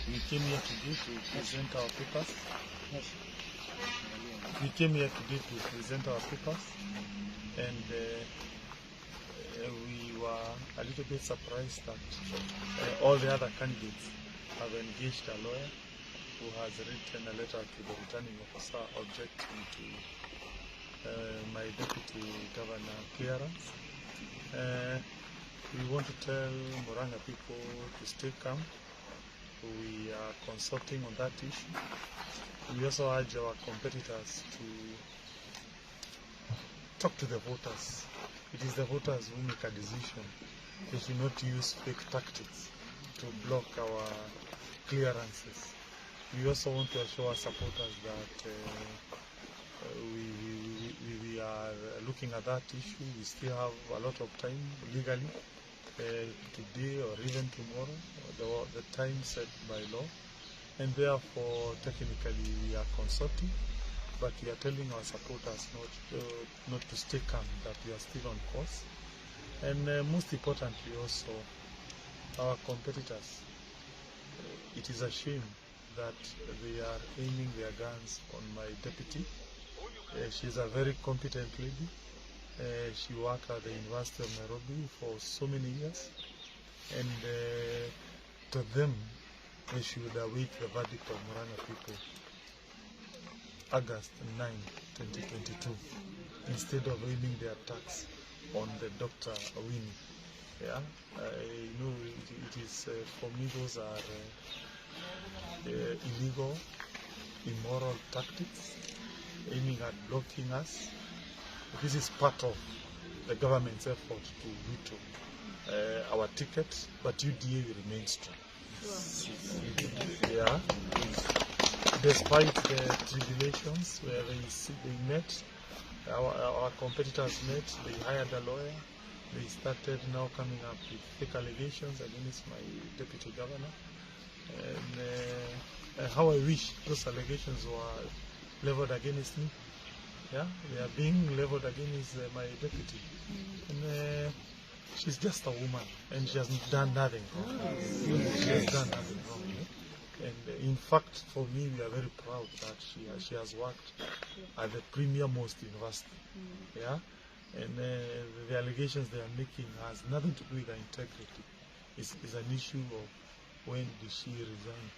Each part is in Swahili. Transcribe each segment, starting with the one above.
we came here today to present our papers. We came here today to present our papers, and we were a little bit surprised that all the other candidates have engaged a lawyer who has written a letter to the returning officer objecting to my deputy governor clearance. We want to tell Murang'a people to stay calm. We are consulting on that issue. We also urge our competitors to talk to the voters. It is the voters who make a decision. They should not use fake tactics to block our clearances. We also want to assure our supporters that we are looking at that issue. We still have a lot of time legally, today or even tomorrow, the time set by law, and therefore technically we are consulting, but we are telling our supporters not to stay calm, that we are still on course. And most importantly also, our competitors, it is a shame that they are aiming their guns on my deputy. She's a very competent lady. She worked at the University of Nairobi for so many years, and to them, they should await the verdict of Murang'a people August 9, 2022, instead of aiming their attacks on the Dr. Winnie. Yeah, you know, it is for me, those are illegal, immoral tactics aiming at blocking us. This is part of the government's effort to veto our ticket, but UDA remains strong. Yeah. Despite the tribulations where they met, our competitors met, they hired a lawyer, they started now coming up with fake allegations against my deputy governor. And how I wish those allegations were leveled against me. Yeah, they are being leveled against my deputy. And she's just a woman, and she has done nothing wrong. She has done nothing wrong. And in fact, for me, we are very proud that she has worked at the premier most university. Yeah, and the allegations they are making has nothing to do with her integrity. It's an issue of when did she resign.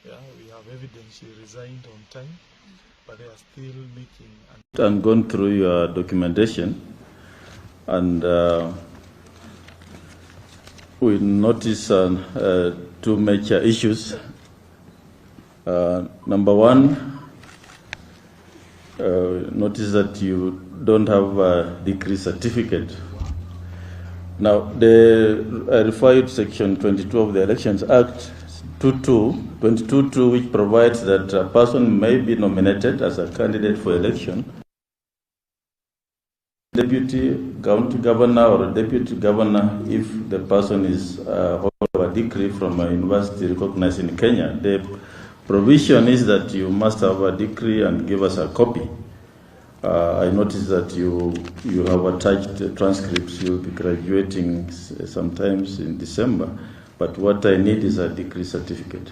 Yeah, we have evidence she resigned on time, but they are still making. And gone through your documentation, and we notice two major issues. Number one, notice that you don't have a degree certificate. Now, I refer to Section 22 of the Elections Act, 22.2, which provides that a person may be nominated as a candidate for election. Deputy county governor or a deputy governor, if the person is holder of a degree from a university recognized in Kenya. The provision is that you must have a degree and give us a copy. I noticed that you have attached transcripts. You'll be graduating sometimes in December, but what I need is a degree certificate.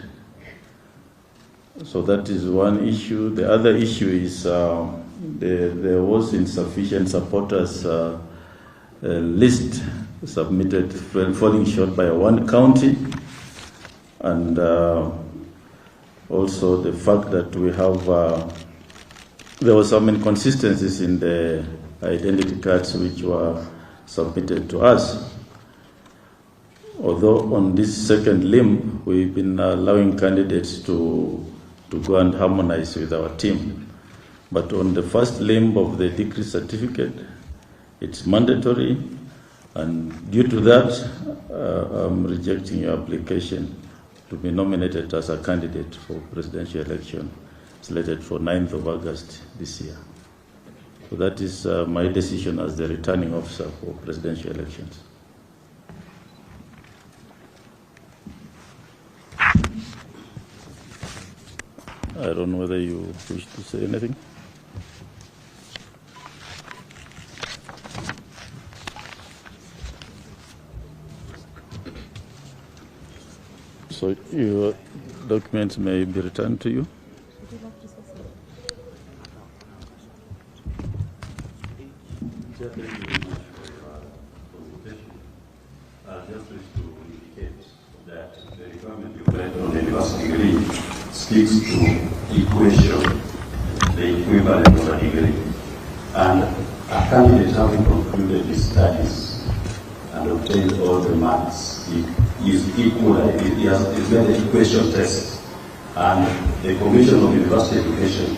So that is one issue. The other issue is there was insufficient supporters list submitted, falling short by one county, and also the fact that we have there were some inconsistencies in the identity cards which were submitted to us. Although on this second limb, we've been allowing candidates to go and harmonize with our team. But on the first limb of the degree certificate, it's mandatory, and due to that, I'm rejecting your application to be nominated as a candidate for presidential election slated for 9th of August this year. So that is my decision as the returning officer for presidential elections. I don't know whether you wish to say anything. So Your documents may be returned to you. Just wish to indicate that the requirement you read on the university degree speaks to equation, the equivalent of a degree. And a candidate having concluded his studies and obtained all the marks, he is equal, he has made the equation test. And the Commission of University Education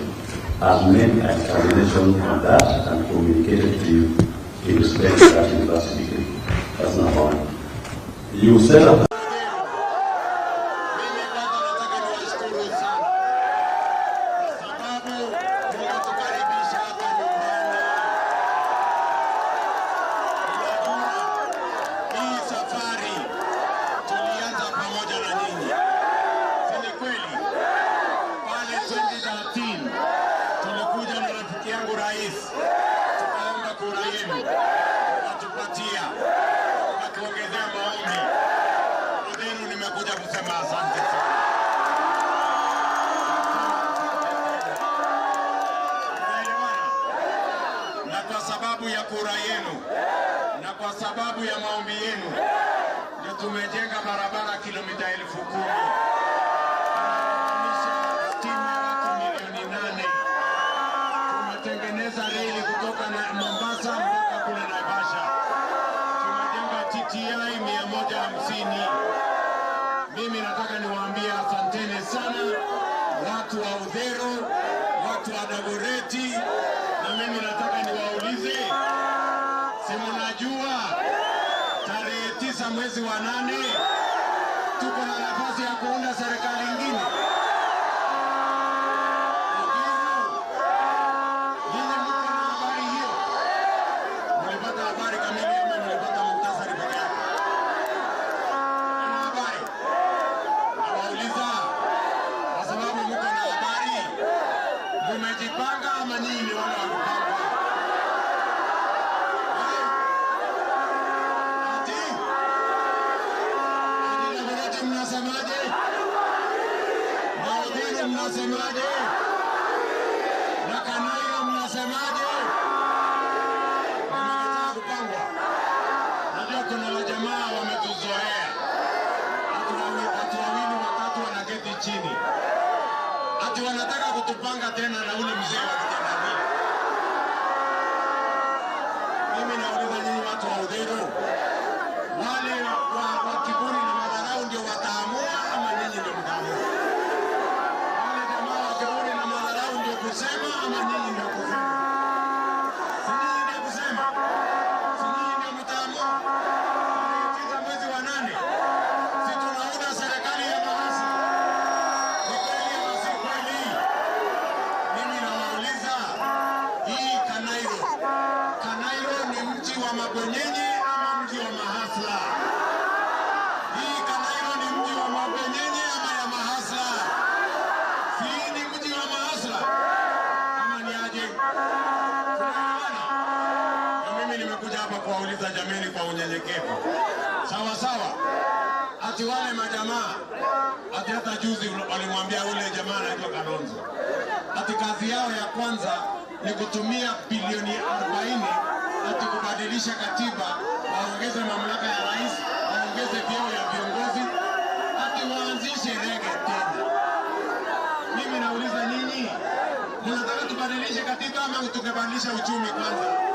has made a determination on that and communicated to you in respect to that university degree. That's number one. You set up tulikuja na rafiki yangu rais, tukaomba kura yenu, watupatia, watuongezea maombi. Leo nimekuja kusema asante sana. Na kwa sababu ya kura yenu, na kwa sababu ya maombi yenu, ndio tumejenga barabara kilomita 10,000. Tumetengeneza reli kutoka na Mombasa mpaka kule Naivasha. Tumejenga TTI 150. Mimi nataka niwaambie asanteni sana watu wa Udhero, watu wa Dagoretti, na mimi nataka niwaulize, si mnajua tarehe 9 mwezi wa 8 tuko na nafasi ya kuunda serikali nyingine? Umejipanga ama nyinyi ni wale wakupanga? Ati Dagoretti mnasemaje? Na Udhero mnasemaje? Na Kanayo mnasemaje? Mnataka kupangwa? Najua kuna wajamaa wametuzoea. Watu wawili watatu wanaketi chini. Ati wanataka kutupanga tena na ule mzee wa kitandani. Mimi nauliza nyinyi watu wa Udhero, wale wa kiburi na madharau ndio wataamua ama nyinyi ndio mtaamua? Wale jamaa wa kiburi na madharau ndio kusema ama nyinyi ndio kusema? Si nyinyi ndio kusema? Si nyinyi ndio mtaamua? Tarehe 9 mwezi wa 8 si tunaunda serikali ya maasi? Ni kweli ama si kweli? Mimi nawauliza, hii Kanairo ni mji wa mabwenyenye ama mji wa mahasla? Hii Kanairo ni mji wa mabwenyenye ama ya mahasla? Si ni mji wa mahasla ama ni aje? Tunaelewana? Na mimi nimekuja hapa kuwauliza jameni kwa unyenyekevu. Sawa sawa? Ati wale majamaa, ati hata juzi walimwambia ule jamaa anaitwa Kalonzo, ati kazi yao ya kwanza ni kutumia bilioni 40 ati kubadilisha katiba, waongeze mamlaka ya rais, waongeze vyeo ya viongozi, ati waanzishe rege tena. Mimi nauliza nyinyi, mnataka tubadilishe katiba ama tukibadilisha uchumi kwanza?